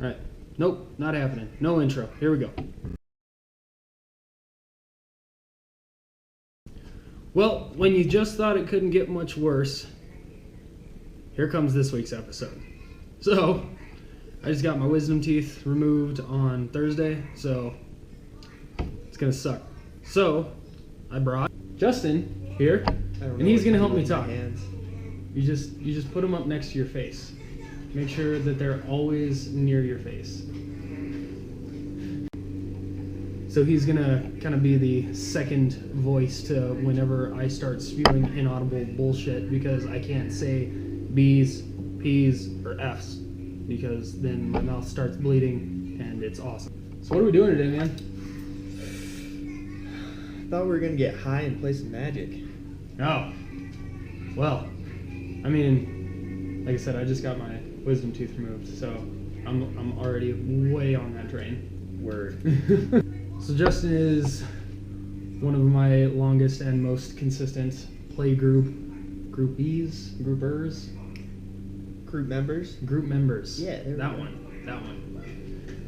Alright. Nope, not happening. No intro. Here we go. Well, when you just thought it couldn't get much worse, here comes this week's episode. So, I just got my wisdom teeth removed on Thursday, so it's gonna suck. So, I brought Justin here, and he's gonna help me talk. You just put them up next to your face. Make sure that they're always near your face. So he's gonna kind of be the second voice to whenever I start spewing inaudible bullshit, because I can't say B's, P's, or F's, because then my mouth starts bleeding and it's awesome. So what are we doing today, man? Thought we were gonna get high and play some Magic. Oh, well, I mean, like I said, I just got my wisdom tooth removed, so I'm already way on that train. Word. So Justin is one of my longest and most consistent play groupers. Group members. Yeah, that one.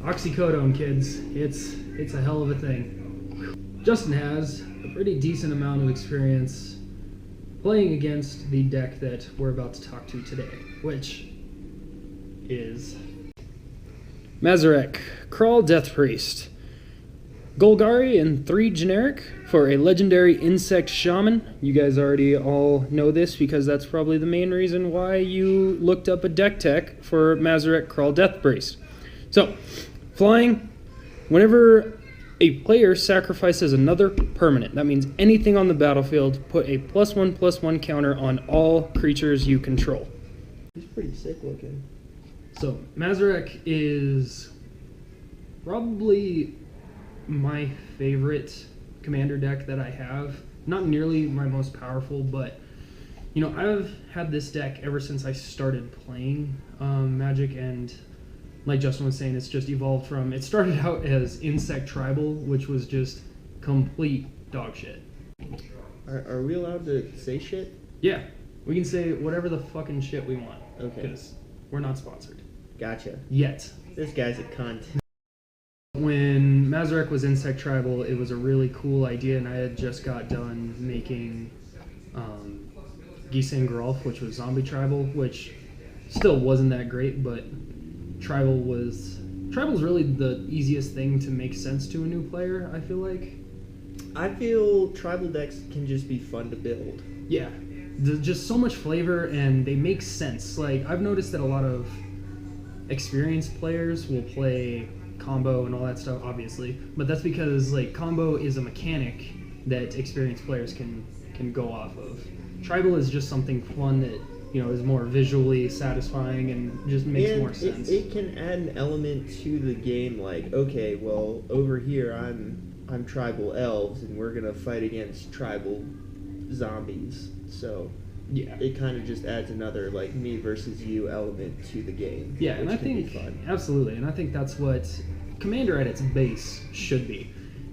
Oxycodone, kids. It's a hell of a thing. Justin has a pretty decent amount of experience playing against the deck that we're about to talk to today, which is Mazirek, Kraul Death Priest, Golgari, and 3 generic for a legendary insect shaman. You guys already all know this because that's probably the main reason why you looked up a deck tech for Mazirek Kraul Death Priest. So, flying, whenever a player sacrifices another permanent, that means anything on the battlefield, put a +1/+1 counter on all creatures you control. He's pretty sick looking. So, Mazirek is probably my favorite commander deck that I have. Not nearly my most powerful, but you know, I've had this deck ever since I started playing Magic, and like Justin was saying, it's just evolved from, it started out as Insect Tribal, which was just complete dog shit. Are we allowed to say shit? Yeah, we can say whatever the fucking shit we want. Okay. Because we're not sponsored. Gotcha. Yet. This guy's a cunt. When Mazirek was Insect Tribal, it was a really cool idea, and I had just got done making Gisane Geralf, which was Zombie Tribal, which still wasn't that great, but Tribal's really the easiest thing to make sense to a new player, I feel like. I feel tribal decks can just be fun to build. Yeah, there's just so much flavor, and they make sense. Like, I've noticed that a lot of experienced players will play combo and all that stuff, obviously, but that's because like combo is a mechanic that experienced players can go off of. Tribal is just something fun that, you know, is more visually satisfying and just makes more sense. It can add an element to the game, like, okay, well, over here I'm tribal elves and we're gonna fight against tribal zombies, so yeah, it kind of just adds another like me versus you element to the game. Yeah, and I think absolutely, and I think that's what Commander at its base should be.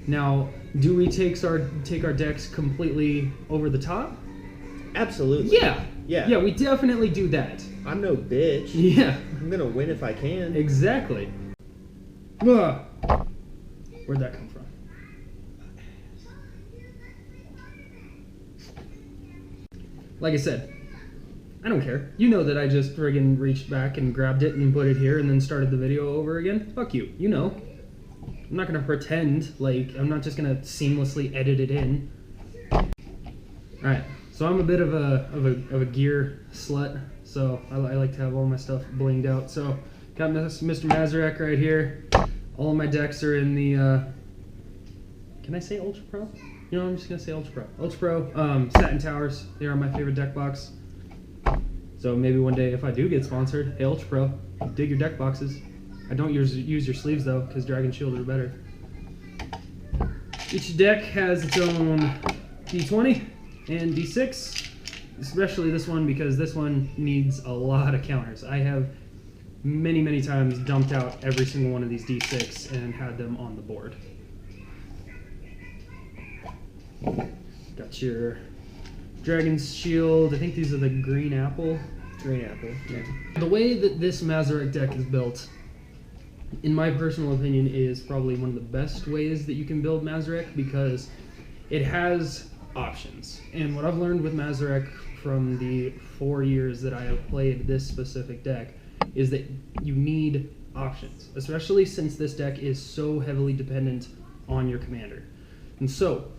Now, do we take our decks completely over the top? Absolutely. Yeah, we definitely do that. I'm no bitch. Yeah, I'm gonna win if I can. Exactly. Where'd that come from? Like I said, I don't care. You know that I just friggin' reached back and grabbed it and put it here and then started the video over again. Fuck you. You know. I'm not gonna pretend, like, I'm not just gonna seamlessly edit it in. Alright, so I'm a bit of a gear slut, so I like to have all my stuff blinged out. So, got Mr. Mazirek right here. All of my decks are in the, can I say Ultra Pro? You know, I'm just gonna say Ultra Pro. Ultra Pro, Satin Towers, they are my favorite deck box. So maybe one day if I do get sponsored, hey Ultra Pro, dig your deck boxes. I don't use your sleeves though, because Dragon Shield are better. Each deck has its own D20 and D6, especially this one because this one needs a lot of counters. I have many times dumped out every single one of these D6 and had them on the board. Got your Dragon's Shield. I think these are the Green Apple. Green Apple, yeah. The way that this Mazirek deck is built in my personal opinion, is probably one of the best ways that you can build Mazirek because it has options. And what I've learned with Mazirek from the 4 years that I have played this specific deck is that you need options, especially since this deck is so heavily dependent on your commander. And so,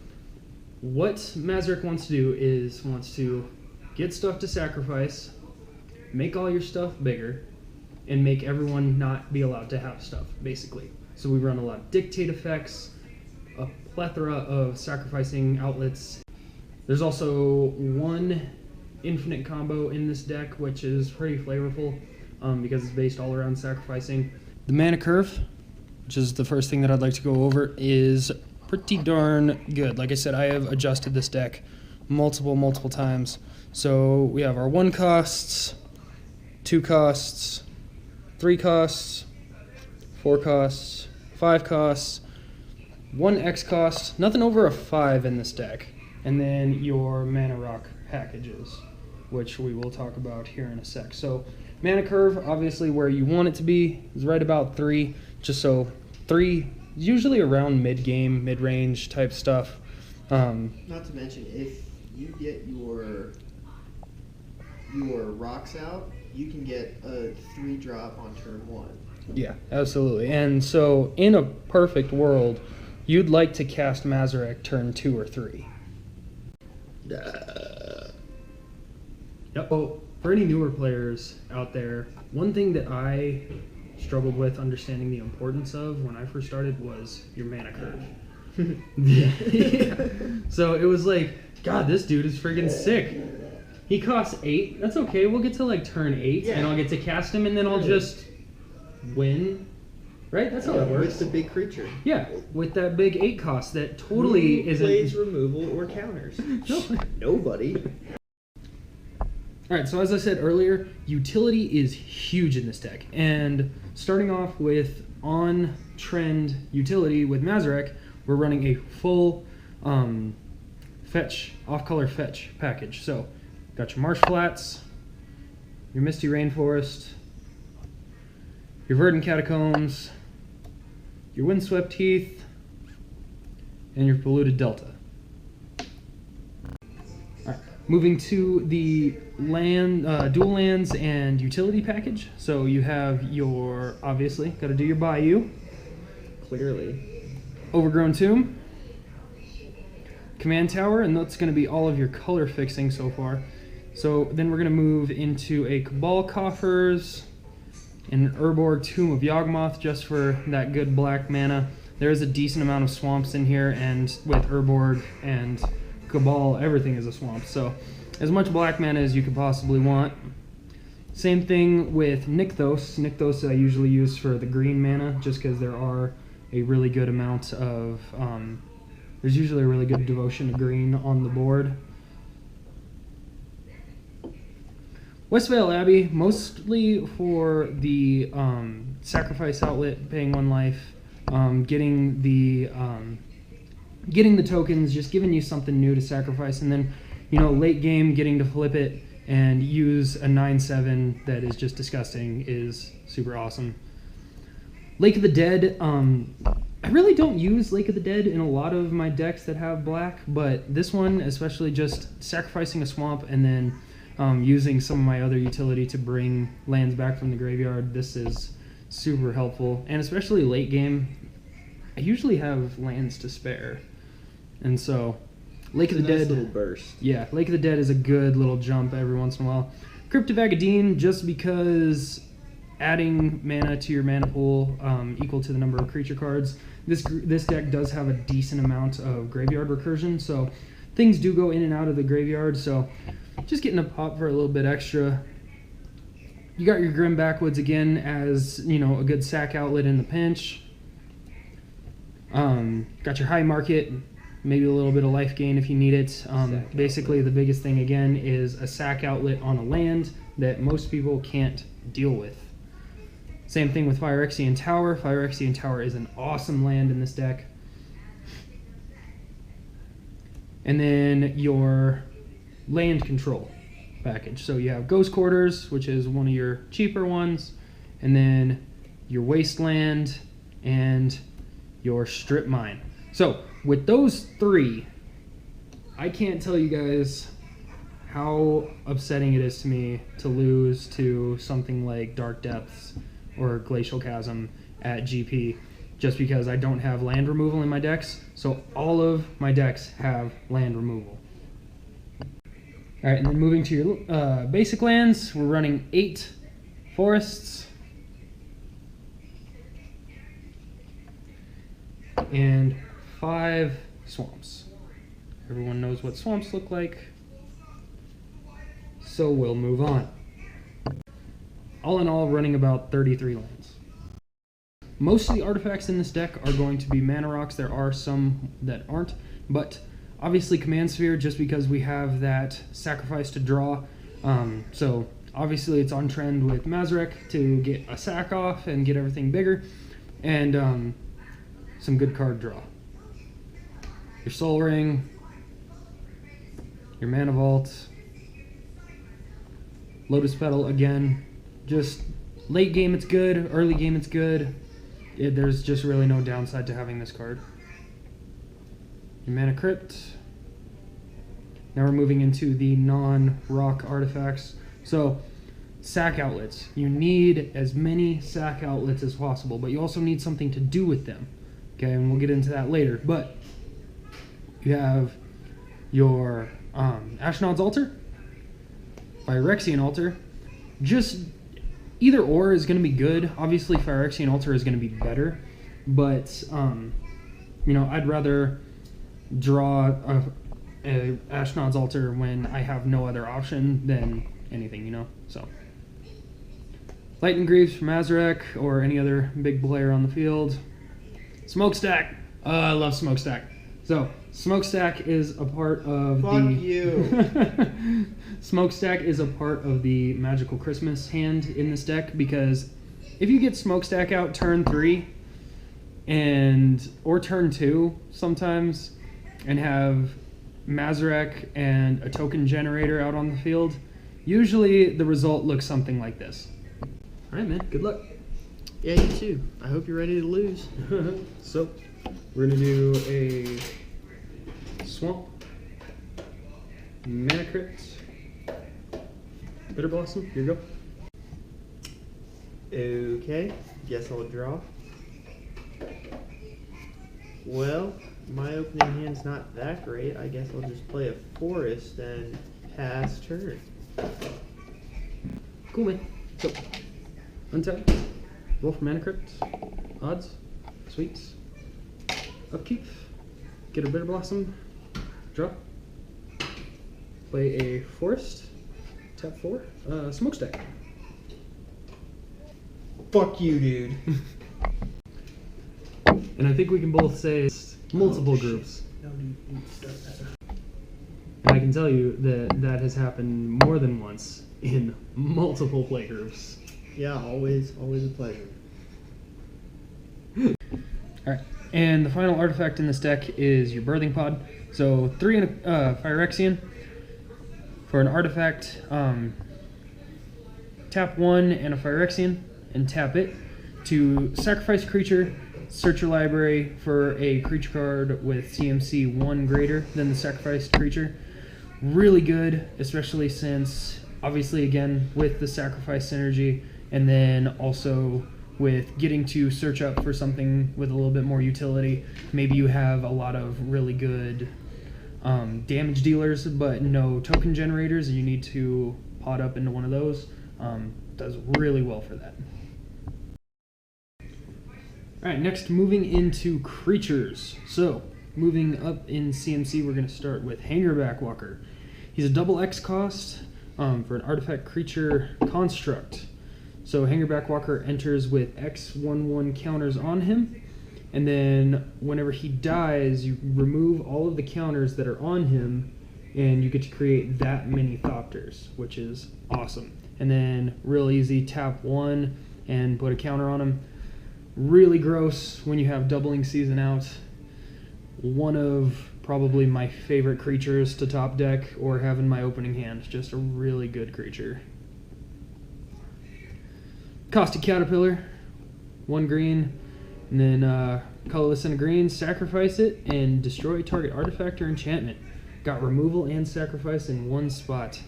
what Mazirek wants to do is wants to get stuff to sacrifice, make all your stuff bigger, and make everyone not be allowed to have stuff, basically. So we run a lot of dictate effects, a plethora of sacrificing outlets. There's also one infinite combo in this deck, which is pretty flavorful because it's based all around sacrificing. The mana curve, which is the first thing that I'd like to go over, is pretty darn good. Like I said, I have adjusted this deck multiple times. So we have our 1 costs, 2 costs, 3 costs, 4 costs, 5 costs, 1 X cost, nothing over a 5 in this deck, and then your mana rock packages, which we will talk about here in a sec. So mana curve, obviously where you want it to be, is right about 3, just so 3, usually around mid-game, mid-range type stuff. Not to mention, if you get your rocks out, you can get a 3-drop on turn 1. Yeah, absolutely. And so in a perfect world, you'd like to cast Mazirek turn 2 or 3. Yep. Well, for any newer players out there, one thing that I struggled with understanding the importance of when I first started was your mana curve. Yeah. So it was like, God, this dude is friggin' sick. He costs 8. That's okay. We'll get to like turn 8, and I'll get to cast him, and then I'll just win. Right? That's how it works. With the big creature. Yeah, with that big 8 cost that totally Who isn't. plays removal or counters? Nobody. Alright, so as I said earlier, utility is huge in this deck. And starting off with on-trend utility with Mazirek, we're running a full fetch, off-color fetch package. So, got your Marsh Flats, your Misty Rainforest, your Verdant Catacombs, your Windswept Heath, and your Polluted Delta. Alright, moving to the land, dual lands and utility package. So you have your, obviously, got to do your Bayou. Clearly. Overgrown Tomb. Command Tower, and that's going to be all of your color fixing so far. So then we're going to move into a Cabal Coffers, and an Urborg Tomb of Yawgmoth just for that good black mana. There is a decent amount of swamps in here, and with Urborg and Cabal, everything is a swamp. So as much black mana as you could possibly want. Same thing with Nykthos. Nykthos I usually use for the green mana, just because there are a really good amount of... there's usually a really good devotion to green on the board. Westvale Abbey, mostly for the sacrifice outlet, paying 1 life, getting the tokens, just giving you something new to sacrifice, and then, you know, late game getting to flip it and use a 9/7 that is just disgusting is super awesome. Lake of the Dead, I really don't use Lake of the Dead in a lot of my decks that have black, but this one, especially just sacrificing a swamp and then using some of my other utility to bring lands back from the graveyard, this is super helpful. And especially late game, I usually have lands to spare. And so, Lake of the Dead... little burst. Yeah, Lake of the Dead is a good little jump every once in a while. Crypt of Agadeen, just because adding mana to your mana pool equal to the number of creature cards. This deck does have a decent amount of graveyard recursion, so things do go in and out of the graveyard, so just getting a pop for a little bit extra. You got your Grim Backwoods again as, you know, a good sack outlet in the pinch. Got your High Market, maybe a little bit of life gain if you need it. Basically, the biggest thing again is a sack outlet on a land that most people can't deal with. Same thing with Phyrexian Tower. Phyrexian Tower is an awesome land in this deck. And then your land control package. So you have Ghost Quarters, which is one of your cheaper ones, and then your Wasteland, and your Strip Mine. So with those 3, I can't tell you guys how upsetting it is to me to lose to something like Dark Depths or Glacial Chasm at GP just because I don't have land removal in my decks. So all of my decks have land removal. Alright, and then moving to your basic lands, we're running 8 forests and 5 swamps. Everyone knows what swamps look like, so we'll move on. All in all, running about 33 lands. Most of the artifacts in this deck are going to be mana rocks. There are some that aren't, but obviously Command Sphere, just because we have that sacrifice to draw. So obviously it's on trend with Mazirek to get a sack off and get everything bigger, and some good card draw. Your Soul Ring, your Mana Vault, Lotus Petal again. Just late game it's good, early game it's good. There's just really no downside to having this card. Your Mana Crypt. Now we're moving into the non-rock artifacts. So, sack outlets. You need as many sack outlets as possible, but you also need something to do with them. Okay, and we'll get into that later. But you have your Ashnod's Altar, Phyrexian Altar. Just either or is going to be good. Obviously, Phyrexian Altar is going to be better, but you know, I'd rather draw a Ashnod's Altar when I have no other option than anything, you know. So, Lightning Greaves from Mazirek or any other big player on the field. Smokestack. I love Smokestack. So, Smokestack is a part of Smokestack is a part of the Magical Christmas hand in this deck, because if you get Smokestack out turn 3 or turn 2 sometimes and have Mazirek and a token generator out on the field, usually the result looks something like this. Alright, man, good luck. Yeah, you too. I hope you're ready to lose. So, we're going to do a Swamp, Mana Crypt, Bitter Blossom. Here you go. Okay, guess I'll draw. Well, my opening hand's not that great. I guess I'll just play a forest and pass turn. Cool, man. So, untap, roll for Mana Crypt, odds, sweets, upkeep, get a Bitter Blossom, draw, play a forest, tap 4, Smokestack. Fuck you, dude. And I think we can both say it's multiple groups. No, dude, start that. And I can tell you that that has happened more than once in multiple playgroups. Yeah, always a pleasure. Alright, and the final artifact in this deck is your Birthing Pod. So 3 and a Phyrexian. For an artifact, tap 1 and a Phyrexian, and tap it to sacrifice a creature, search your library for a creature card with CMC 1 greater than the sacrificed creature. Really good, especially since, obviously again, with the sacrifice synergy, and then also with getting to search up for something with a little bit more utility. Maybe you have a lot of really good damage dealers, but no token generators, and you need to pot up into one of those. Does really well for that. Alright, next moving into creatures. So, moving up in CMC, we're going to start with Hangerback Walker. He's a double X cost for an artifact creature construct. So Hangerback Walker enters with X/1/1 counters on him, and then whenever he dies, you remove all of the counters that are on him, and you get to create that many Thopters, which is awesome. And then real easy, tap 1 and put a counter on him. Really gross when you have Doubling Season out. One of probably my favorite creatures to top deck or have in my opening hand. Just a really good creature. Caustic Caterpillar 1 green, and then colorless and a green, sacrifice it, and destroy target artifact or enchantment. Got removal and sacrifice in one spot.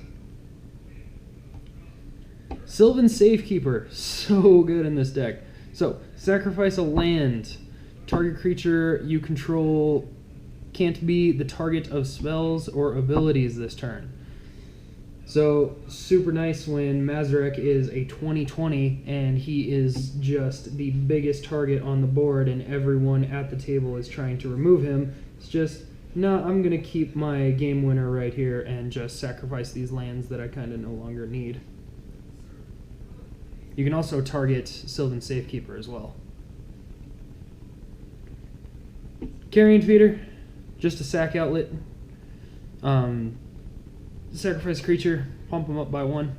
Sylvan Safekeeper, so good in this deck. So, sacrifice a land. Target creature you control can't be the target of spells or abilities this turn. So, super nice when Mazirek is a 20/20 and he is just the biggest target on the board and everyone at the table is trying to remove him. It's just, no, I'm going to keep my game winner right here and just sacrifice these lands that I kind of no longer need. You can also target Sylvan Safekeeper as well. Carrion Feeder, just a sack outlet. Sacrifice creature, pump them up by 1.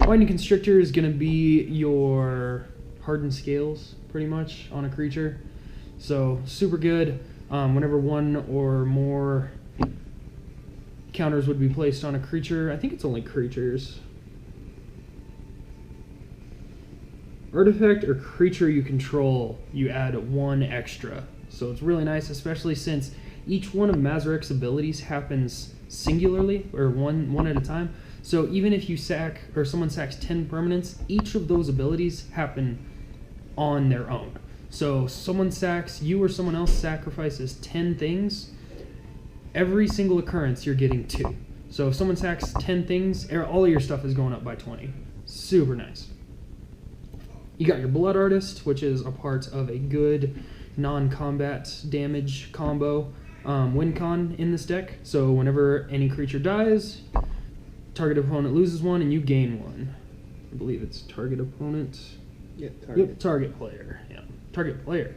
Winding Constrictor is going to be your Hardened Scales, pretty much, on a creature. So, super good. Whenever 1 or more counters would be placed on a creature, I think it's only creatures. Artifact or creature you control, you add 1 extra. So it's really nice, especially since each one of Mazirek's abilities happens singularly, or one at a time. So even if you sack, or someone sacks 10 permanents, each of those abilities happen on their own. So someone sacks, you or someone else sacrifices 10 things, every single occurrence you're getting 2. So if someone sacks 10 things, all of your stuff is going up by 20. Super nice. You got your Blood Artist, which is a part of a good non-combat damage combo win con in this deck. So whenever any creature dies, target opponent loses 1 and you gain 1. I believe it's target opponent. Yep, target player. Yeah, target player.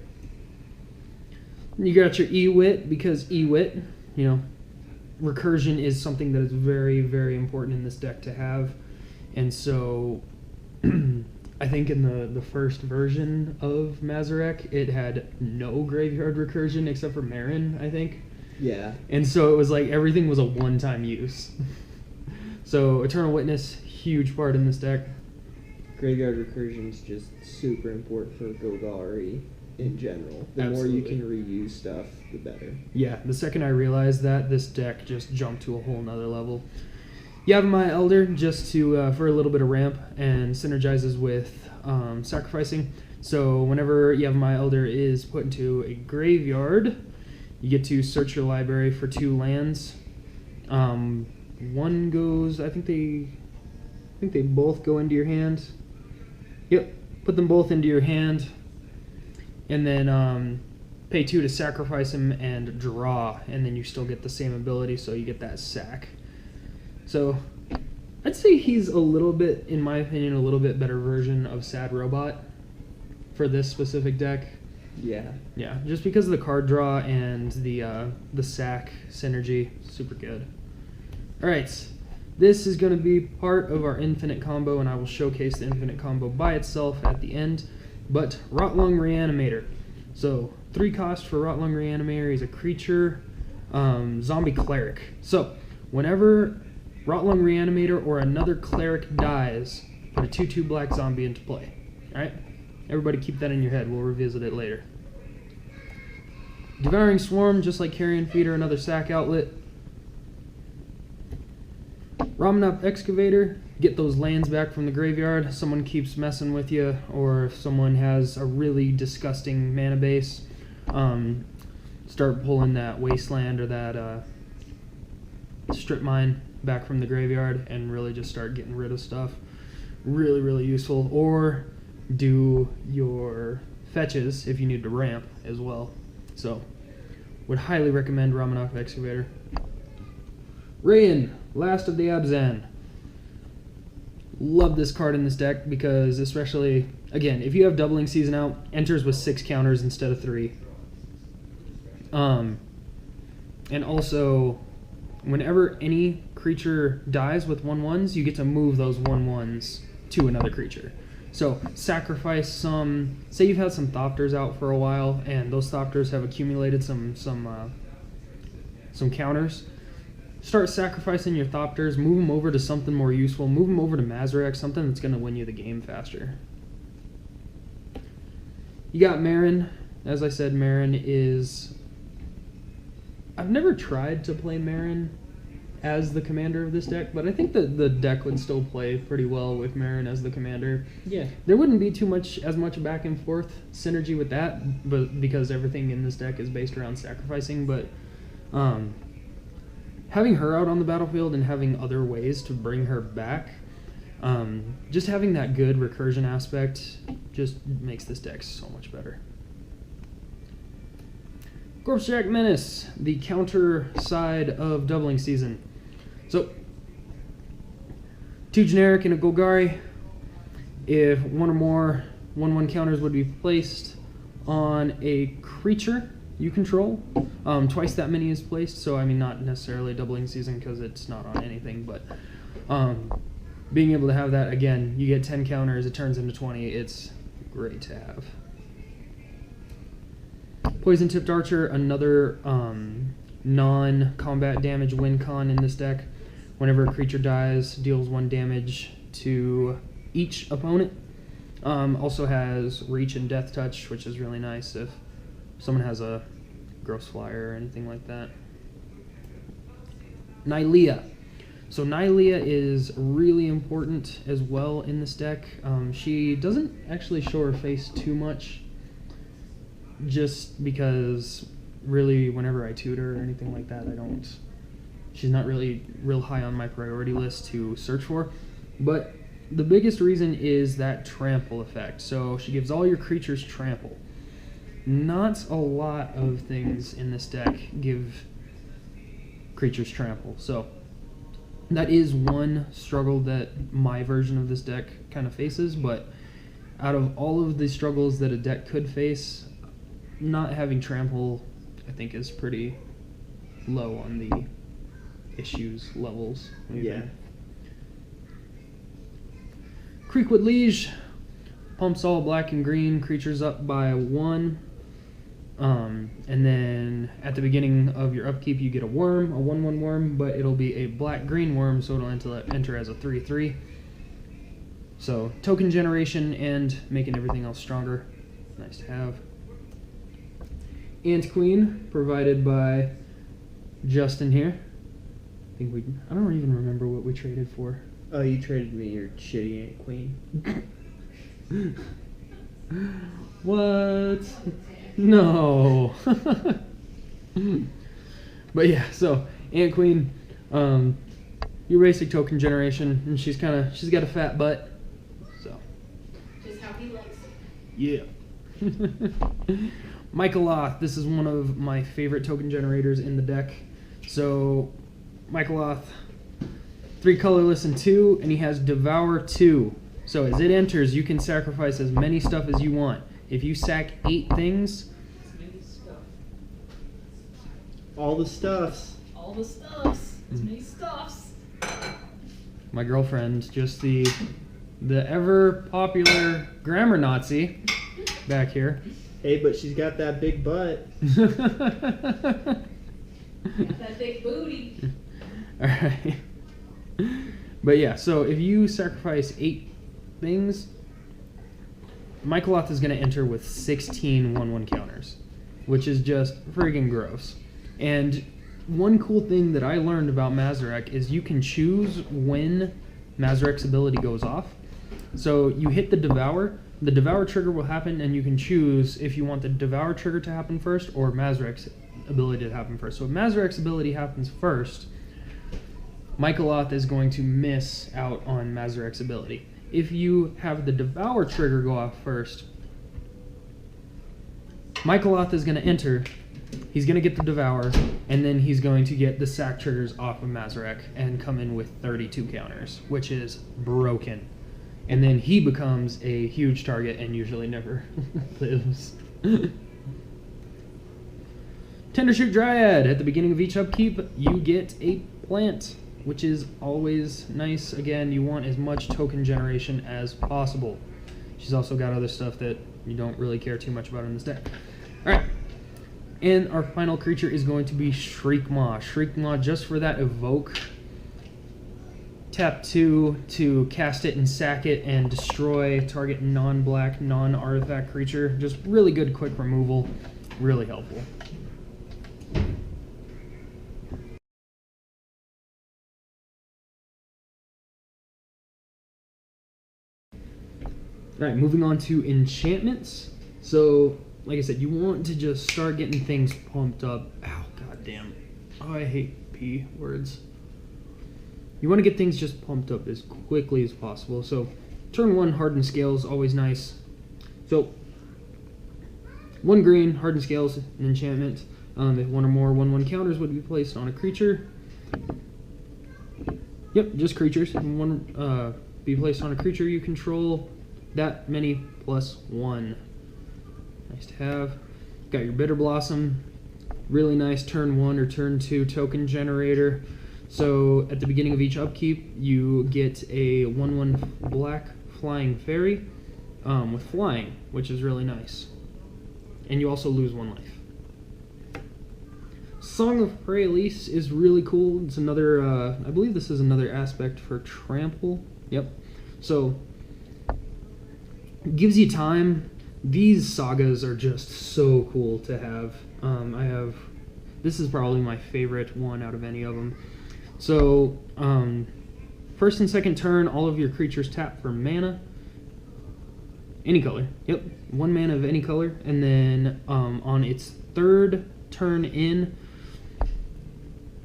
You got your E-Wit, because E-Wit, recursion is something that is very, very important in this deck to have. And so I think in the first version of Mazirek, it had no graveyard recursion except for Marin, I think. Yeah. And so it was like everything was a one-time use. So Eternal Witness, huge part in this deck. Graveyard recursion is just super important for Golgari in general. The Absolutely. more you can reuse stuff, the better. Yeah, the second I realized that, this deck just jumped to a whole nother level. Yavimaya Elder, just to for a little bit of ramp, and synergizes with sacrificing. So whenever Yavimaya Elder is put into a graveyard, you get to search your library for 2 lands. One goes, I think they both go into your hand. Yep, put them both into your hand, and then pay 2 to sacrifice him and draw, and then you still get the same ability, so you get that sack. So, I'd say he's a little bit, in my opinion, a little bit better version of Sad Robot for this specific deck. Yeah. Yeah, just because of the card draw and the sack synergy, super good. All right, this is going to be part of our infinite combo, and I will showcase the infinite combo by itself at the end. But Rotlung Reanimator. So 3 cost for Rotlung Reanimator. He's a creature, zombie cleric. So whenever Rotlung Reanimator or another cleric dies, put a 2/2 black zombie into play. Alright? Everybody keep that in your head. We'll revisit it later. Devouring Swarm, just like Carrion Feeder, another sack outlet. Ramunap Excavator, get those lands back from the graveyard. Someone keeps messing with you, or if someone has a really disgusting mana base, start pulling that Wasteland or that Strip Mine back from the graveyard and really just start getting rid of stuff. Really, really useful. Or do your fetches if you need to ramp as well. So, would highly recommend Ramunap Excavator. Rayan, Last of the Abzan. Love this card in this deck because, especially, again, if you have Doubling Season out, enters with 6 counters instead of 3. And also, whenever any creature dies with 1/1s, you get to move those 1/1s to another creature. So sacrifice some. Say you've had some Thopters out for a while, and those Thopters have accumulated some counters. Start sacrificing your Thopters. Move them over to something more useful. Move them over to Mazirek, something that's going to win you the game faster. You got Marin. As I said, Marin is... I've never tried to play Marin as the commander of this deck, but I think that the deck would still play pretty well with Marin as the commander. Yeah. There wouldn't be as much back and forth synergy with that, but because everything in this deck is based around sacrificing, but having her out on the battlefield and having other ways to bring her back, just having that good recursion aspect just makes this deck so much better. Corpse Jack Menace, the counter side of Doubling Season. So, 2 generic and a Golgari. If one or more 1/1 counters would be placed on a creature you control, twice that many is placed. So, I mean, not necessarily Doubling Season because it's not on anything, but being able to have that, again, you get 10 counters, it turns into 20. It's great to have. Poison Tipped Archer, another non-combat damage win con in this deck. Whenever a creature dies, deals 1 damage to each opponent. Also has Reach and Death Touch, which is really nice if someone has a Gross Flyer or anything like that. Nylea. So Nylea is really important as well in this deck. She doesn't actually show her face too much, just because really whenever I tutor or anything like that, she's not really real high on my priority list to search for. But the biggest reason is that trample effect. So she gives all your creatures trample. Not a lot of things in this deck give creatures trample. So that is one struggle that my version of this deck kind of faces, but out of all of the struggles that a deck could face, not having trample, I think, is pretty low on the issues levels. Yeah. Creekwood Liege pumps all black and green creatures up by 1. And then at the beginning of your upkeep, you get a worm, a 1/1 worm, but it'll be a black-green worm, so it'll enter as a 3/3. So token generation and making everything else stronger. Nice to have. Ant Queen, provided by Justin here. I don't even remember what we traded for. Oh, you traded me your shitty Ant Queen. What? No. But yeah, so Ant Queen, your basic token generation, and she's got a fat butt. So. Just how he likes it. Yeah. Michaeloth, this is one of my favorite token generators in the deck. So, Michaeloth, 3 colorless and 2, and he has Devour 2. So as it enters, you can sacrifice as many stuff as you want. If you sack 8 things... All the stuffs. All the stuffs. As many stuffs. My girlfriend, just the ever popular grammar Nazi back here. Hey, but she's got that big butt. Got that big booty. Alright. But yeah, so if you sacrifice 8 things, Michaeloth is going to enter with 16 1/1 counters, which is just friggin' gross. And one cool thing that I learned about Mazirek is you can choose when Mazirek's ability goes off. So you hit the Devour trigger will happen, and you can choose if you want the Devour trigger to happen first or Mazirek's ability to happen first. So if Mazirek's ability happens first, Michaeloth is going to miss out on Mazirek's ability. If you have the Devour trigger go off first, Michaeloth is going to enter, he's going to get the Devour, and then he's going to get the sack triggers off of Mazirek and come in with 32 counters, which is broken. And then he becomes a huge target and usually never lives. Tendershoot Dryad. At the beginning of each upkeep, you get a plant, which is always nice. Again, you want as much token generation as possible. She's also got other stuff that you don't really care too much about in this deck. Alright. And our final creature is going to be Shriekmaw. Shriekmaw, just for that evoke, Tap 2 to cast it and sack it and destroy target non-black, non-artifact creature. Just really good quick removal. Really helpful. Alright, moving on to enchantments. So, like I said, you want to just start getting things pumped up. Ow, goddamn. Oh, I hate P words. You want to get things just pumped up as quickly as possible. So, turn 1 Hardened Scales, always nice. So, 1 green, Hardened Scales, an enchantment. If 1 or more 1/1 counters would be placed on a creature. Yep, just creatures. And 1 be placed on a creature you control. That many plus 1. Nice to have. Got your Bitter Blossom. Really nice turn 1 or turn 2 token generator. So at the beginning of each upkeep, you get a 1/1 black flying fairy with flying, which is really nice. And you also lose 1 life. Song of Praelis is really cool. It's another, I believe this is another aspect for Trample. Yep. So, gives you time. These sagas are just so cool to have. This is probably my favorite one out of any of them. So, first and second turn, all of your creatures tap for mana. Any color. Yep, 1 mana of any color. And then on its third turn in,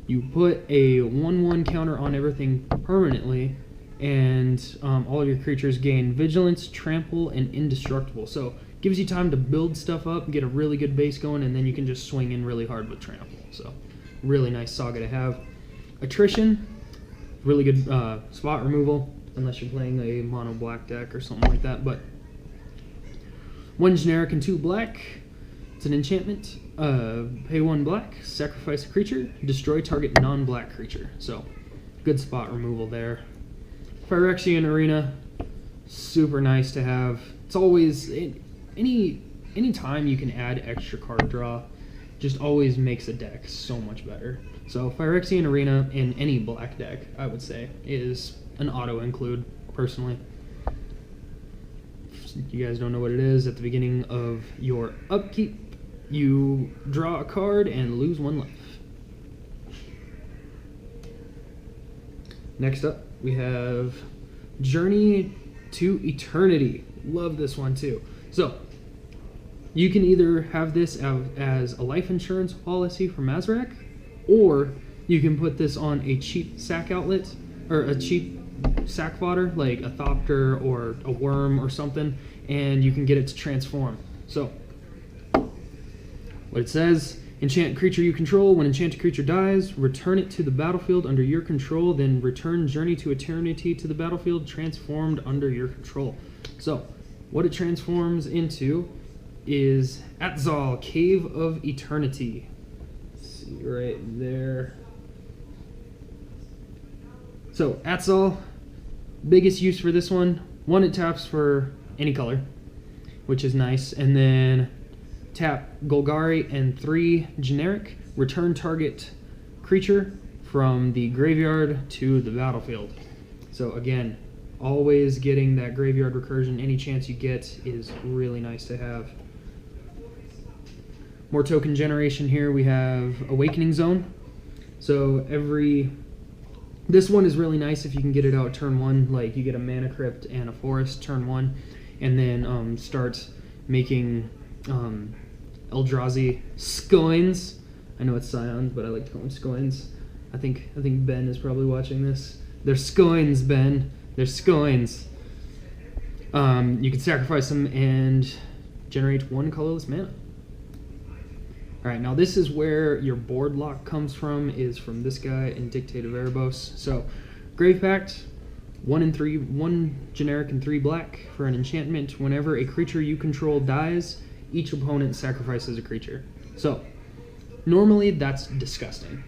you put a 1/1 counter on everything permanently, and all of your creatures gain Vigilance, Trample, and Indestructible. So, gives you time to build stuff up, get a really good base going, and then you can just swing in really hard with Trample. So, really nice saga to have. Attrition, really good spot removal, unless you're playing a mono black deck or something like that. But 1 generic and 2 black. It's an enchantment. Pay 1 black, sacrifice a creature, destroy target non-black creature. So, good spot removal there. Phyrexian Arena, super nice to have. It's always any time you can add extra card draw, just always makes a deck so much better. So Phyrexian Arena in any black deck, I would say, is an auto include, personally. If you guys don't know what it is, at the beginning of your upkeep, you draw a card and lose 1 life. Next up, we have Journey to Eternity. Love this one too. So, you can either have this as a life insurance policy for Mazirek, or you can put this on a cheap sack outlet, or a cheap sack fodder, like a Thopter or a Worm or something, and you can get it to transform. So, what it says: enchant creature you control. When enchanted creature dies, return it to the battlefield under your control, then return Journey to Eternity to the battlefield transformed under your control. So, what it transforms into is Atzal, Cave of Eternity. Let's see right there. So, Atzal, biggest use for this one. 1, it taps for any color, which is nice. And then tap Golgari and 3 generic. Return target creature from the graveyard to the battlefield. So again, always getting that graveyard recursion any chance you get is really nice to have. More token generation here. We have Awakening Zone. So this one is really nice if you can get it out turn 1. Like you get a Mana Crypt and a Forest turn 1, and then start making Eldrazi Scoins. I know it's Scions, but I like to call them Scoins. I think Ben is probably watching this. They're Scoins, Ben. They're Scoins. You can sacrifice them and generate 1 colorless mana. Alright, now this is where your board lock comes from, is from this guy in Dictate of Erebos. So, Grave Pact, 1 and 3, 1 generic and 3 black for an enchantment. Whenever a creature you control dies, each opponent sacrifices a creature. So, normally that's disgusting.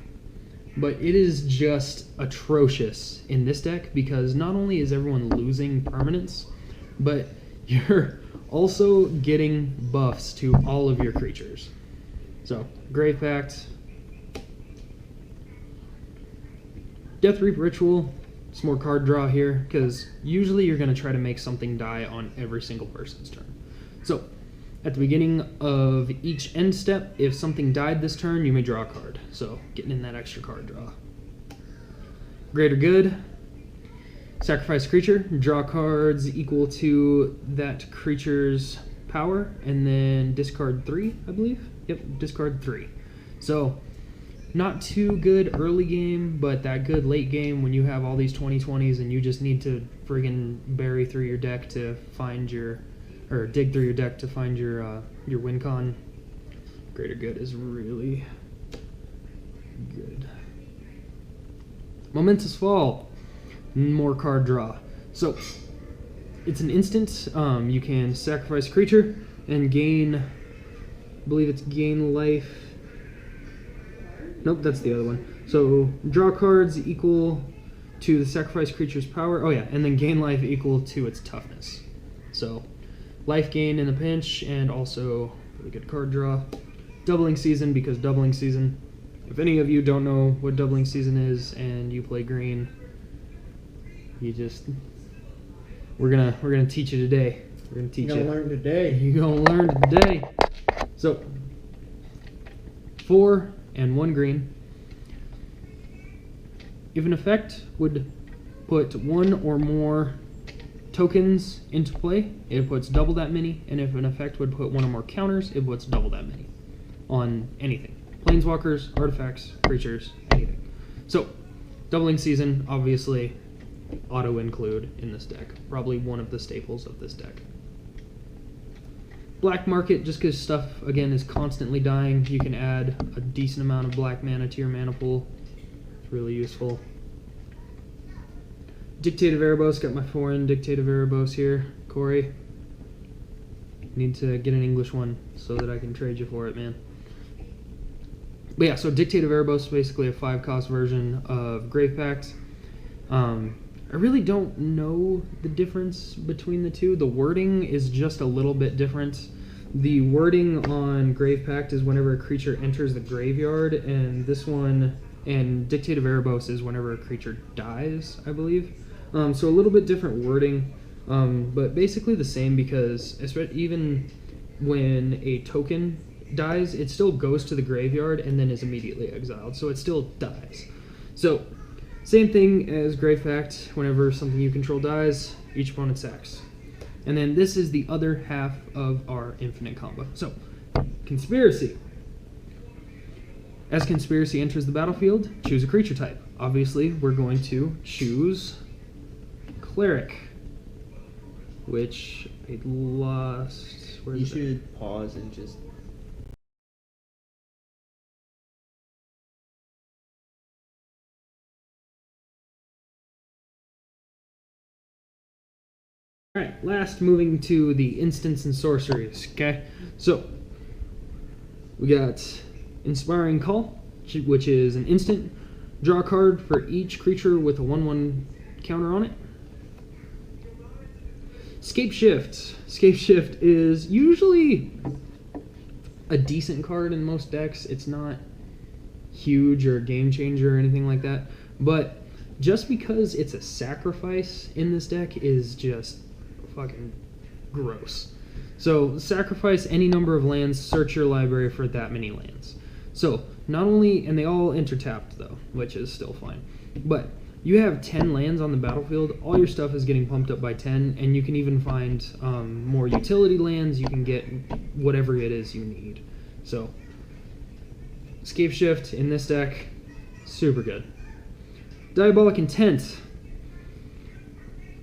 But it is just atrocious in this deck because not only is everyone losing permanence, but you're also getting buffs to all of your creatures. So, Grave Pact, Death Reap Ritual, some more card draw here, because usually you're going to try to make something die on every single person's turn. So, at the beginning of each end step, if something died this turn, you may draw a card. So, getting in that extra card draw. Greater good. Sacrifice a creature. Draw cards equal to that creature's power, and then discard 3, I believe. Yep, discard 3. So, not too good early game, but that good late game when you have all these 20/20s and you just need to friggin' bury through your deck to find your, or dig through your deck to find your win con. Greater good is really good. Momentous Fall. More card draw. So, it's an instant. You can sacrifice a creature and gain, I believe it's gain life. Nope, that's the other one. So, draw cards equal to the sacrifice creature's power. Oh yeah, and then gain life equal to its toughness. So, life gain in a pinch, and also really good card draw. Doubling Season, because Doubling Season, if any of you don't know what Doubling Season is and you play green, you just, we're gonna teach you today. We're gonna teach you. You're gonna learn today. You're gonna learn today. So, 4 and 1 green. If an effect would put 1 or more tokens into play, it puts double that many, and if an effect would put 1 or more counters, it puts double that many on anything. Planeswalkers, artifacts, creatures, anything. So, Doubling Season, obviously, auto-include in this deck. Probably one of the staples of this deck. Black Market, just because stuff, again, is constantly dying, you can add a decent amount of black mana to your mana pool. It's really useful. Dictate of Erebos, got my foreign Dictate of Erebos here. Corey, need to get an English one so that I can trade you for it, man. But yeah, so Dictate of Erebos is basically a 5-cost version of Grave Pact. I really don't know the difference between the two. The wording is just a little bit different. The wording on Grave Pact is whenever a creature enters the graveyard, and this one, and Dictate of Erebos is whenever a creature dies, I believe. So a little bit different wording, but basically the same, because even when a token dies, it still goes to the graveyard and then is immediately exiled, so it still dies. So, same thing as Grave Pact, whenever something you control dies, each opponent sacks. And then this is the other half of our infinite combo. So, Conspiracy. As Conspiracy enters the battlefield, choose a creature type. Obviously, we're going to choose Cleric, which I lost. Where You is it? should pause and just... Alright, last moving to the instants and sorceries, okay? So, we got Inspiring Call, which is an instant. Draw a card for each creature with a 1/1 counter on it. Scape Shift. Scape Shift is usually a decent card in most decks. It's not huge or a game changer or anything like that, but just because it's a sacrifice in this deck is just fucking gross. So sacrifice any number of lands, search your library for that many lands. So not only, and they all intertapped though, which is still fine, but you have 10 lands on the battlefield, all your stuff is getting pumped up by 10, and you can even find more utility lands, you can get whatever it is you need. So Scape Shift in this deck, super good. Diabolic Intent.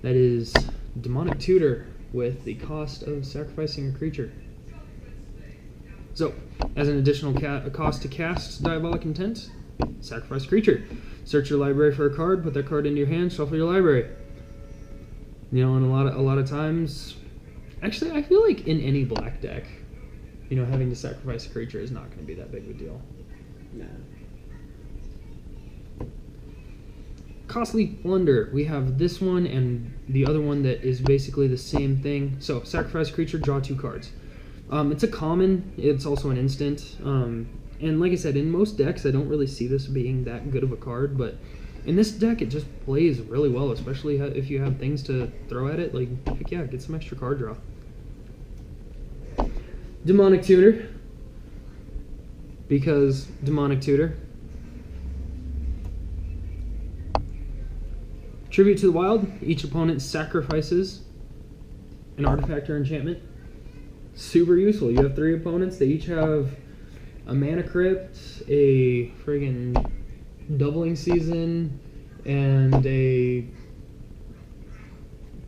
That is Demonic Tutor with the cost of sacrificing a creature. So, as an additional cost to cast Diabolic Intent, sacrifice a creature. Search your library for a card, put that card into your hand, shuffle your library. You know, and a lot of times, actually, I feel like in any black deck, you know, having to sacrifice a creature is not going to be that big of a deal. Nah. Costly Plunder. We have this one and the other one that is basically the same thing. So, sacrifice a creature, draw 2 cards. It's a common, it's also an instant. And like I said, in most decks, I don't really see this being that good of a card, but in this deck, it just plays really well, especially if you have things to throw at it. Like, heck yeah, get some extra card draw. Demonic Tutor. Because Demonic Tutor. Tribute to the Wild. Each opponent sacrifices an artifact or enchantment. Super useful. You have 3 opponents. They each have a Mana Crypt, a friggin' Doubling Season, and a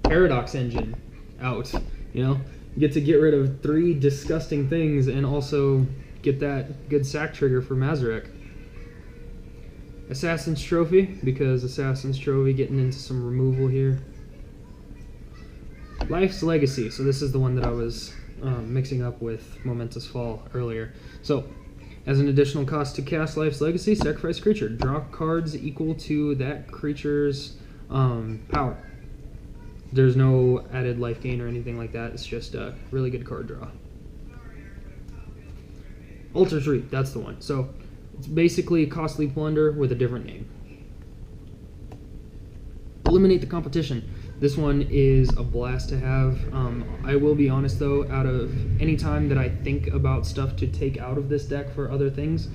Paradox Engine out. You know, you get to get rid of 3 disgusting things and also get that good sack trigger for Mazirek. Assassin's Trophy, because Assassin's Trophy getting into some removal here. Life's Legacy, so this is the one that I was mixing up with Momentous Fall earlier. So, as an additional cost to cast Life's Legacy, sacrifice creature. Draw cards equal to that creature's power. There's no added life gain or anything like that. It's just a really good card draw. Altar's Reap, that's the one. So, it's basically Costly Plunder with a different name. Eliminate the Competition. This one is a blast to have. I will be honest though, out of any time that I think about stuff to take out of this deck for other things,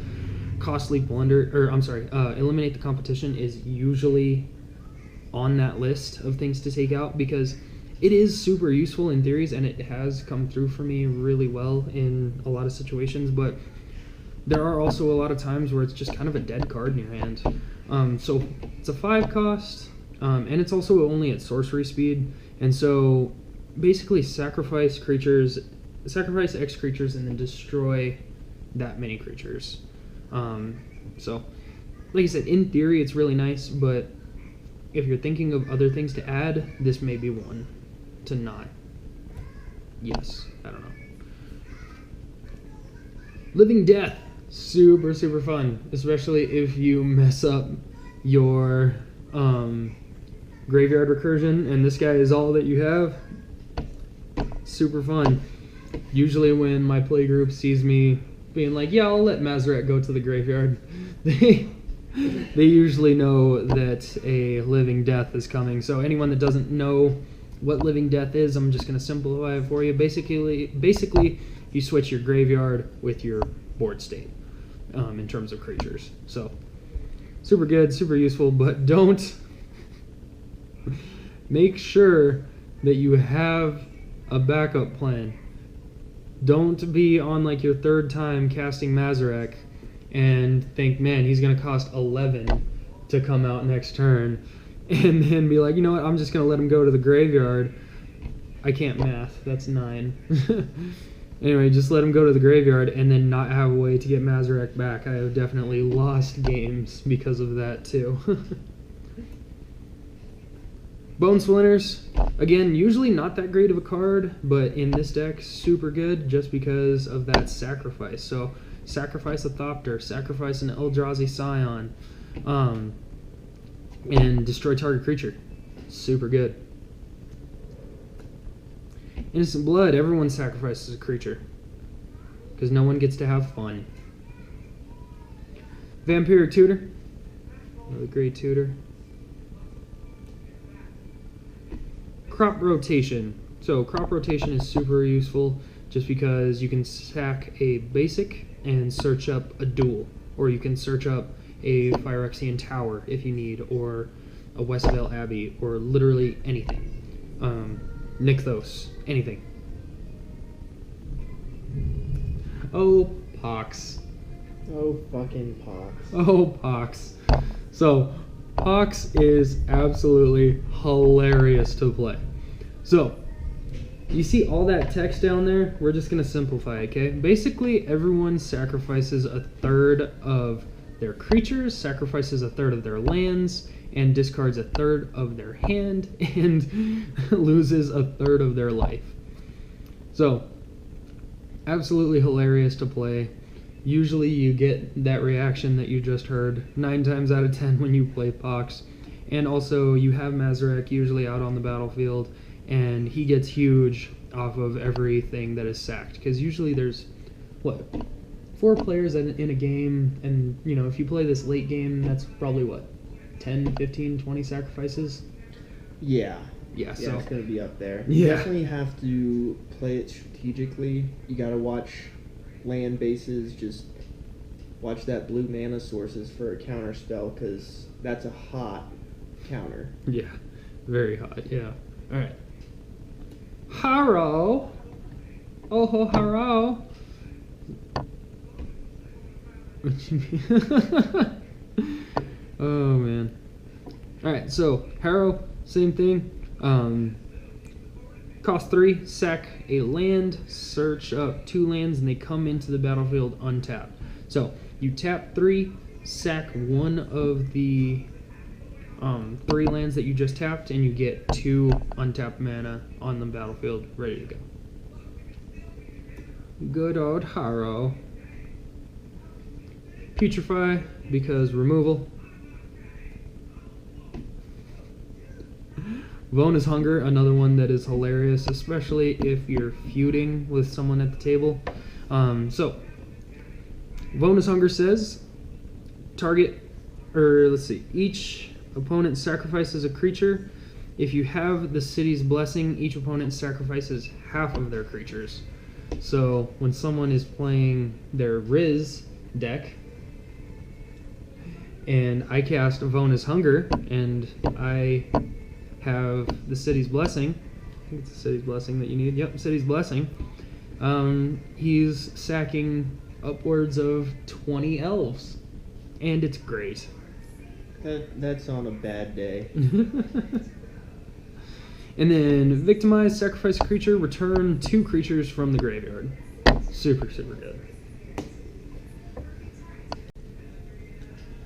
Eliminate the Competition is usually on that list of things to take out, because it is super useful in theories and it has come through for me really well in a lot of situations, but there are also a lot of times where it's just kind of a dead card in your hand. So it's a 5 cost. And it's also only at sorcery speed, and so basically sacrifice X creatures and then destroy that many creatures. So, like I said, in theory it's really nice, but if you're thinking of other things to add, this may be one to not. Yes, I don't know. Living Death, super fun, especially if you mess up your graveyard recursion and this guy is all that you have. Super fun. Usually when my play group sees me being like, yeah, I'll let Mazirek go to the graveyard, they usually know that a Living Death is coming. So anyone that doesn't know what Living Death is, I'm just going to simplify it for you. Basically you switch your graveyard with your board state in terms of creatures. So super good, super useful, but don't make sure that you have a backup plan. Don't be on like your 3rd time casting Mazirek and think, man, he's going to cost 11 to come out next turn, and then be like, you know what, I'm just going to let him go to the graveyard. I can't math, that's 9. Anyway, just let him go to the graveyard and then not have a way to get Mazirek back. I have definitely lost games because of that too. Bone Splinters, again, usually not that great of a card, but in this deck, super good just because of that sacrifice. So, sacrifice a Thopter, sacrifice an Eldrazi Scion, and destroy target creature. Super good. Innocent Blood, everyone sacrifices a creature, because no one gets to have fun. Vampiric Tutor, another great tutor. Crop Rotation. So Crop Rotation is super useful just because you can sack a basic and search up a duel, or you can search up a Phyrexian Tower if you need, or a Westvale Abbey, or literally anything. Nykthos, anything. Oh, Pox. Oh, fucking Pox. Oh, Pox. So, Pox is absolutely hilarious to play. So, you see all that text down there? We're just going to simplify it, okay? Basically, everyone sacrifices a 1/3 of their creatures, sacrifices a 1/3 of their lands, and discards a 1/3 of their hand, and loses a 1/3 of their life. So, absolutely hilarious to play. Usually you get that reaction that you just heard 9 times out of 10 when you play Pox. And also you have Mazirek usually out on the battlefield, and he gets huge off of everything that is sacked. Because usually there's, 4 players in a game, and you know, if you play this late game, that's probably 10 10, 15, 20 sacrifices. Yeah. Yeah, Yeah, so it's gonna be up there. You Yeah. definitely have to play it strategically. You gotta watch land bases. Just watch that blue mana sources for a counter spell, because that's a hot counter. yeah, very hot. Yeah. All right. Haro. Oh ho haro. Oh man. All right, so Harrow, same thing. Cost 3, sack a land, search up 2 lands, and they come into the battlefield untapped. So you tap 3, sack 1 of the 3 lands that you just tapped, and you get 2 untapped mana on the battlefield, ready to go. Good old Harrow. Putrefy, because removal. Vona's Hunger, another one that is hilarious, especially if you're feuding with someone at the table. So, Vona's Hunger says, each opponent sacrifices a creature. If you have the city's blessing, each opponent sacrifices half of their creatures. So, when someone is playing their Riz deck, and I cast Vona's Hunger, and I have the City's Blessing. I think it's the City's Blessing that you need. Yep, City's Blessing. He's sacking upwards of 20 elves. And it's great. That's on a bad day. And then Victimize, sacrifice a creature, return 2 creatures from the graveyard. Super, super good.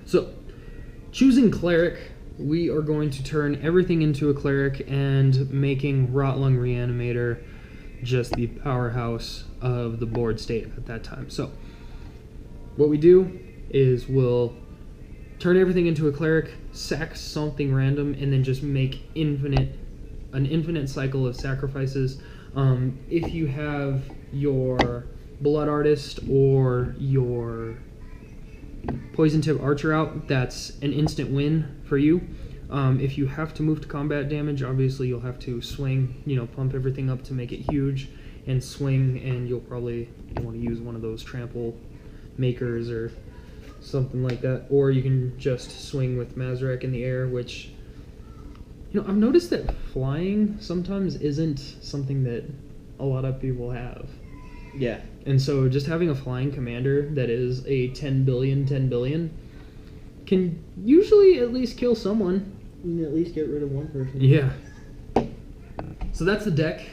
So, choosing Cleric, we are going to turn everything into a Cleric and making Rotlung Reanimator just the powerhouse of the board state at that time. So, what we do is we'll turn everything into a Cleric, sack something random, and then just make an infinite cycle of sacrifices. If you have your Blood Artist or your Poison Tip Archer out, that's an instant win for you. If you have to move to combat damage, obviously you'll have to swing, pump everything up to make it huge, and swing, and you'll probably want to use one of those trample makers or something like that. Or you can just swing with Mazirek in the air, which, I've noticed that flying sometimes isn't something that a lot of people have. Yeah. And so just having a flying commander that is a 10 billion can usually at least kill someone. You can at least get rid of one person. Yeah. So that's the deck.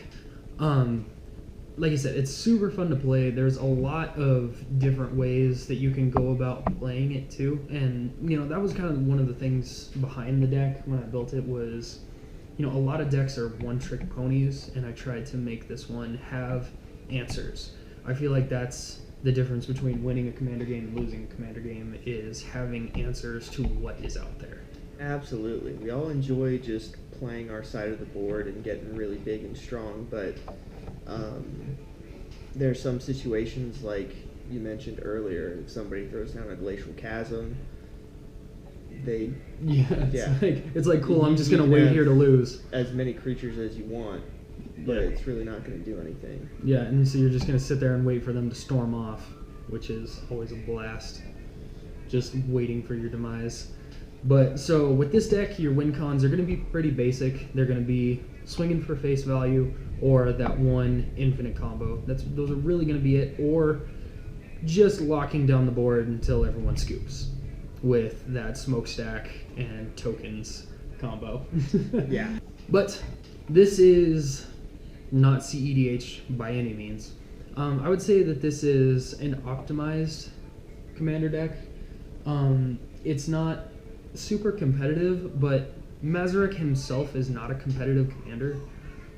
Like I said, it's super fun to play. There's a lot of different ways that you can go about playing it too. And, that was kind of one of the things behind the deck when I built it was, a lot of decks are one-trick ponies, and I tried to make this one have answers. I feel like that's the difference between winning a commander game and losing a commander game, is having answers to what is out there. Absolutely. We all enjoy just playing our side of the board and getting really big and strong, but there are some situations, like you mentioned earlier, if somebody throws down a Glacial Chasm, It's like cool, I'm just going to wait here to lose. As many creatures as you want, but it's really not going to do anything. Yeah, and so you're just going to sit there and wait for them to storm off, which is always a blast. Just waiting for your demise. But so with this deck, your win cons are going to be pretty basic. They're going to be swinging for face value, or that one infinite combo. Those are really going to be it, or just locking down the board until everyone scoops with that smokestack and tokens combo. Yeah. But this is not CEDH by any means. I would say that this is an optimized commander deck. It's not super competitive, but Mazirek himself is not a competitive commander.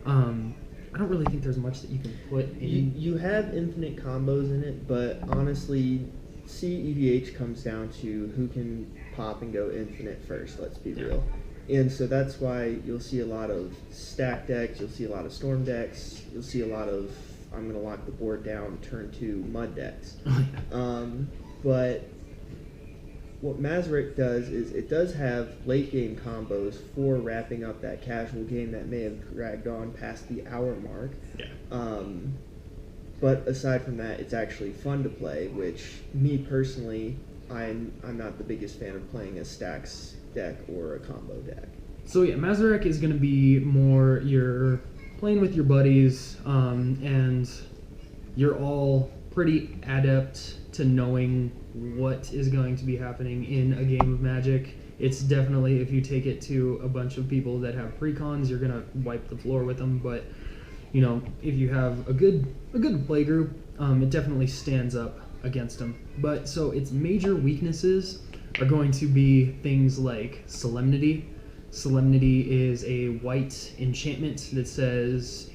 I don't really think there's much that you can put in. You have infinite combos in it, but honestly, CEDH comes down to who can pop and go infinite first, let's be real. And so that's why you'll see a lot of stack decks, you'll see a lot of storm decks, you'll see a lot of I'm going to lock the board down, turn 2 mud decks. But what Mazirek does is it does have late game combos for wrapping up that casual game that may have dragged on past the hour mark. Yeah. But aside from that, it's actually fun to play, which me personally, I'm not the biggest fan of playing a stacks deck or a combo deck. So yeah, Mazirek is going to be more you're playing with your buddies, and you're all pretty adept to knowing what is going to be happening in a game of Magic. It's definitely, if you take it to a bunch of people that have precons, you're going to wipe the floor with them, but you know, if you have a good play group, it definitely stands up against them. But so its major weaknesses are going to be things like Solemnity. Solemnity is a white enchantment that says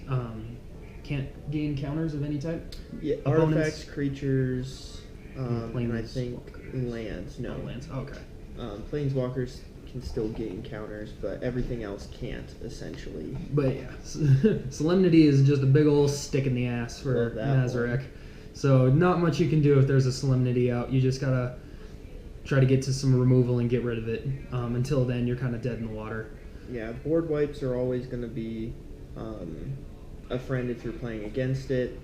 can't gain counters of any type. Yeah, Opponents. artifacts, creatures, and I think lands. No, lands. Okay. Planeswalkers can still gain counters, but everything else can't, essentially. But yeah, Solemnity is just a big old stick in the ass for Love that Mazirek. one. So not much you can do if there's a Solemnity out. You just gotta try to get to some removal and get rid of it. Until then, you're kind of dead in the water. Yeah, board wipes are always going to be a friend if you're playing against it.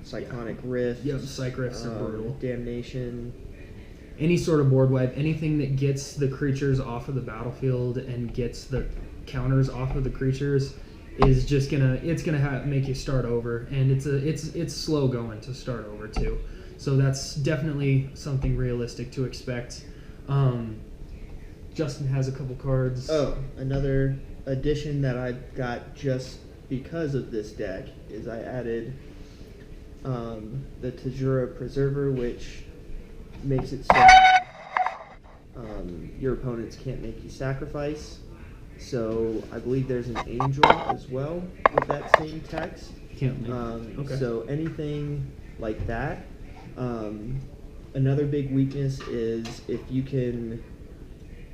Cyclonic Rift. Yep, Psych Rifts are brutal. Damnation. Any sort of board wipe, anything that gets the creatures off of the battlefield and gets the counters off of the creatures is just gonna make you start over, and it's slow going to start over too. So that's definitely something realistic to expect. Justin has a couple cards. Oh, another addition that I got just because of this deck is I added the Tajura Preserver, which makes it so your opponents can't make you sacrifice. So I believe there's an angel as well with that same text. Can't make okay. So anything like that. Another big weakness is if you can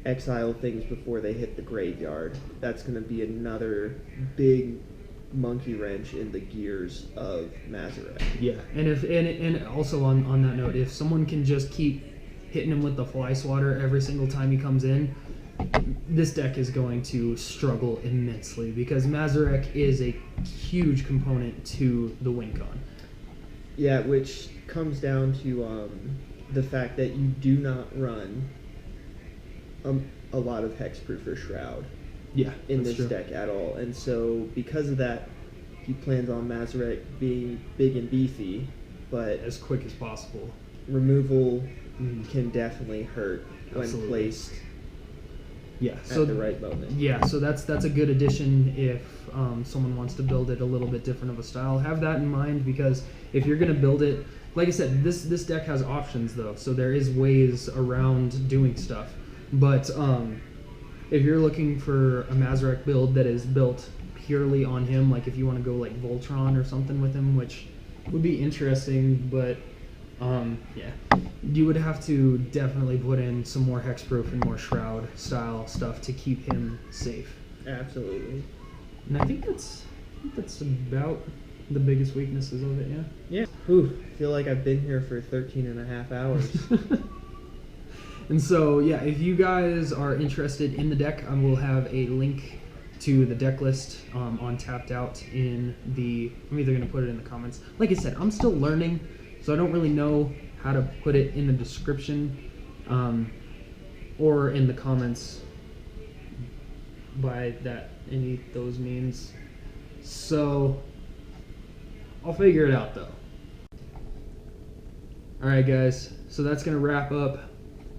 exile things before they hit the graveyard. That's going to be another big monkey wrench in the gears of Mazirek. Yeah, and also on that note, if someone can just keep hitting him with the fly swatter every single time he comes in, this deck is going to struggle immensely because Mazirek is a huge component to the win con. Yeah, which comes down to the fact that you do not run a lot of hexproof or shroud. Yeah, in this true. deck at all, and so because of that, he plans on Mazirek being big and beefy, but as quick as possible. Removal can definitely hurt when placed. Yeah, at the right moment. Yeah, so that's a good addition if someone wants to build it a little bit different of a style. Have that in mind because if you're gonna build it, like I said, this deck has options though, so there is ways around doing stuff. But if you're looking for a Mazirek build that is built purely on him, like if you want to go like Voltron or something with him, which would be interesting, but yeah, you would have to definitely put in some more hexproof and more shroud style stuff to keep him safe. Absolutely. And I think that's about the biggest weaknesses of it, yeah? Yeah. Whew, I feel like I've been here for 13 and a half hours. And so, yeah, if you guys are interested in the deck, I will have a link to the deck list on Tapped Out in the... I'm either going to put it in the comments. Like I said, I'm still learning, so I don't really know how to put it in the description or in the comments by those means. So, I'll figure it out, though. Alright, guys, so that's going to wrap up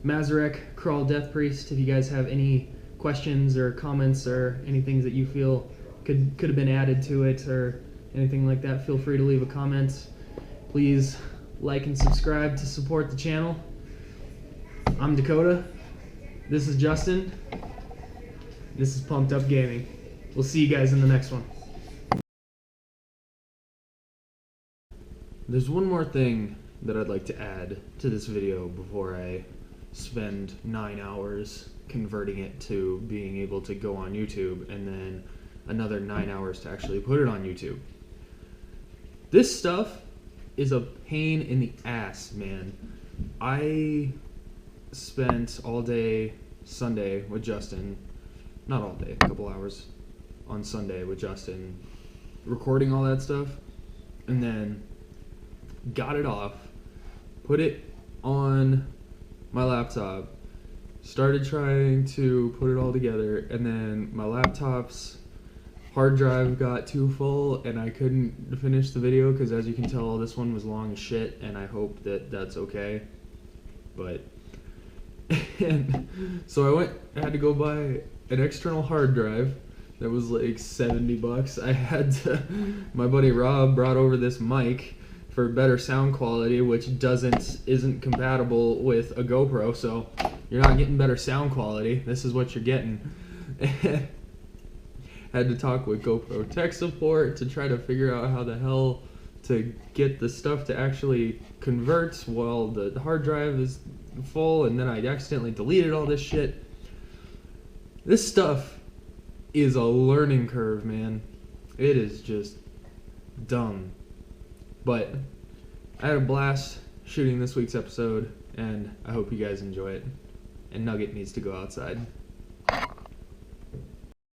Mazirek, Kraul, Death Priest. If you guys have any questions or comments or anything that you feel could have been added to it or anything like that, feel free to leave a comment. Please like and subscribe to support the channel. I'm Dakota. This is Justin. This is Pumped Up Gaming. We'll see you guys in the next one. There's one more thing that I'd like to add to this video before I spend 9 hours converting it to being able to go on YouTube and then another 9 hours to actually put it on YouTube. This stuff is a pain in the ass, man. I spent all day Sunday with Justin, not all day, a couple hours on Sunday with Justin, recording all that stuff, and then got it off, put it on my laptop, started trying to put it all together, and then my laptop's hard drive got too full and I couldn't finish the video because, as you can tell, this one was long as shit, and I hope that that's okay. But and so I had to go buy an external hard drive that was like $70. I had to, my buddy Rob brought over this mic for better sound quality, which isn't compatible with a GoPro, so you're not getting better sound quality. This is what you're getting. Had to talk with GoPro tech support to try to figure out how the hell to get the stuff to actually convert while the hard drive is full, and then I accidentally deleted all this shit. This stuff is a learning curve, man. It is just dumb. But I had a blast shooting this week's episode, and I hope you guys enjoy it. And Nugget needs to go outside.